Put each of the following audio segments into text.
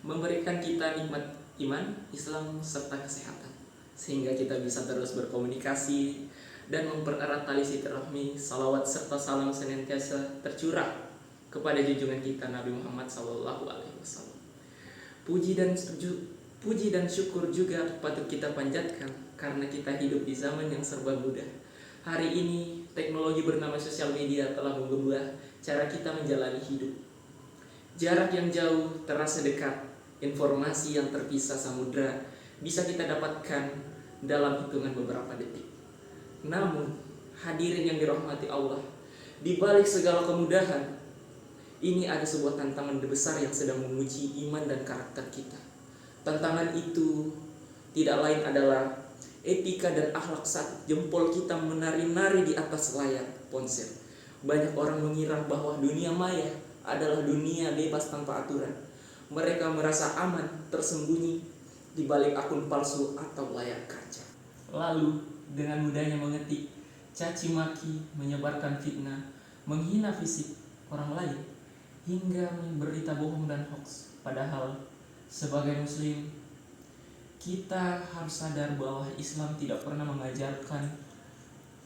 memberikan kita nikmat iman, Islam, serta kesehatan, sehingga kita bisa terus berkomunikasi dan mempererat tali silaturahmi. Salawat serta salam senantiasa tercurah kepada junjungan kita Nabi Muhammad SAW. Puji dan syukur juga patut kita panjatkan karena kita hidup di zaman yang serba mudah. Hari ini teknologi bernama sosial media telah mengubah cara kita menjalani hidup. Jarak yang jauh terasa dekat, informasi yang terpisah samudra bisa kita dapatkan dalam hitungan beberapa detik. Namun, hadirin yang dirahmati Allah, di balik segala kemudahan, ini ada sebuah tantangan besar yang sedang menguji iman dan karakter kita. Tantangan itu tidak lain adalah etika dan akhlak saat jempol kita menari-nari di atas layar ponsel. Banyak orang mengira bahwa dunia maya adalah dunia bebas tanpa aturan. Mereka merasa aman tersembunyi di balik akun palsu atau layar kaca. Lalu dengan mudahnya mengetik, caci maki, menyebarkan fitnah, menghina fisik orang lain, hingga berita bohong dan hoax. Padahal sebagai muslim, kita harus sadar bahwa Islam tidak pernah mengajarkan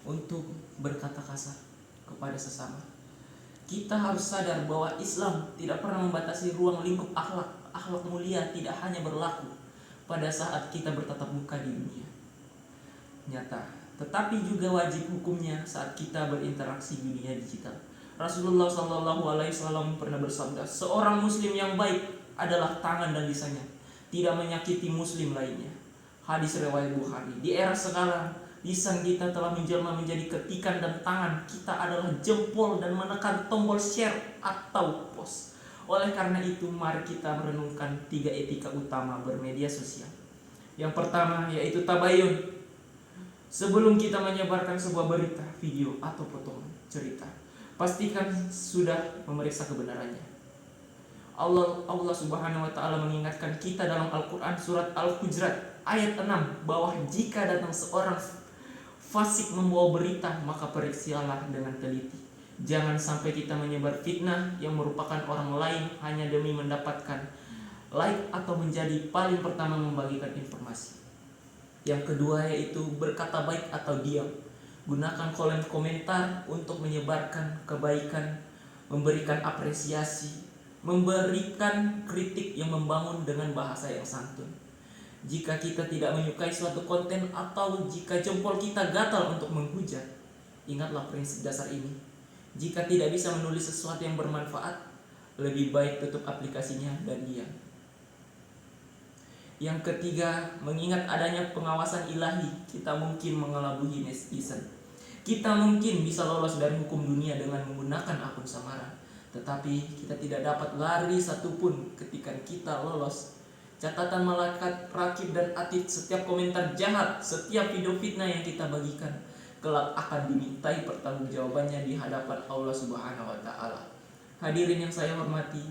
untuk berkata kasar kepada sesama. Kita harus sadar bahwa Islam tidak pernah membatasi ruang lingkup akhlak. Akhlak mulia tidak hanya berlaku pada saat kita bertatap muka di dunia nyata, tetapi juga wajib hukumnya saat kita berinteraksi di dunia digital. Rasulullah SAW pernah bersabda, seorang muslim yang baik adalah tangan dan lisannya, tidak menyakiti muslim lainnya. Hadis riwayat Bukhari. Di era sekarang, lisan kita telah menjelma menjadi ketikan dan tangan kita adalah jempol dan menekan tombol share atau post. Oleh karena itu, mari kita merenungkan 3 etika utama bermedia sosial. Yang pertama yaitu tabayun. Sebelum kita menyebarkan sebuah berita, video, atau potongan cerita, pastikan sudah memeriksa kebenarannya. Allah Subhanahu wa taala mengingatkan kita dalam Al-Qur'an surat Al-Hujurat ayat 6 bahwa jika datang seorang fasik membawa berita, maka periksalah dengan teliti. Jangan sampai kita menyebar fitnah yang merupakan orang lain hanya demi mendapatkan like atau menjadi paling pertama membagikan informasi. Yang kedua yaitu berkata baik atau diam. Gunakan kolom komentar untuk menyebarkan kebaikan, memberikan apresiasi, memberikan kritik yang membangun dengan bahasa yang santun. Jika kita tidak menyukai suatu konten atau jika jempol kita gatal untuk menghujat, ingatlah prinsip dasar ini. Jika tidak bisa menulis sesuatu yang bermanfaat, lebih baik tutup aplikasinya dan diam. Yang ketiga, mengingat adanya pengawasan ilahi, kita mungkin mengelabui netizen. Kita mungkin bisa lolos dari hukum dunia dengan menggunakan akun samaran, tetapi kita tidak dapat lari satupun ketika kita lolos. Catatan malaikat rakib dan atid, setiap komentar jahat, setiap video fitnah yang kita bagikan, kelak akan dimintai pertanggungjawabannya di hadapan Allah Subhanahu wa taala. Hadirin yang saya hormati,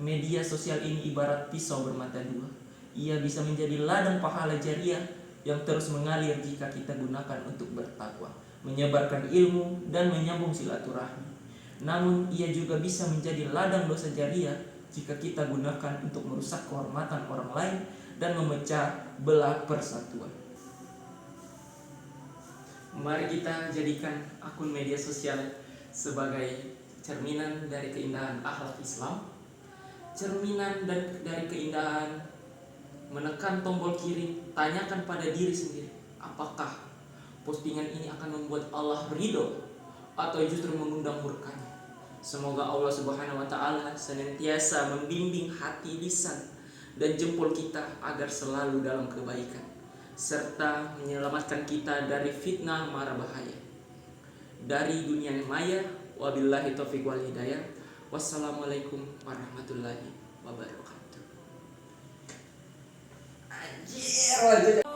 media sosial ini ibarat pisau bermata dua. Ia bisa menjadi ladang pahala jariah yang terus mengalir jika kita gunakan untuk bertakwa, menyebarkan ilmu, dan menyambung silaturahmi. Namun ia juga bisa menjadi ladang dosa jariah jika kita gunakan untuk merusak kehormatan orang lain dan memecah belah persatuan. Mari kita jadikan akun media sosial sebagai cerminan dari keindahan akhlak Islam, cerminan dari keindahan menekan tombol kiri. Tanyakan pada diri sendiri, apakah postingan ini akan membuat Allah ridho atau justru mengundang murkanya. Semoga Allah Subhanahu wa taala senantiasa membimbing hati, lisan, dan jempol kita agar selalu dalam kebaikan, serta menyelamatkan kita dari fitnah mara bahaya dari dunia maya. Wabillahi taufiq wal hidayah. Wassalamualaikum warahmatullahi wabarakatuh. Anjir.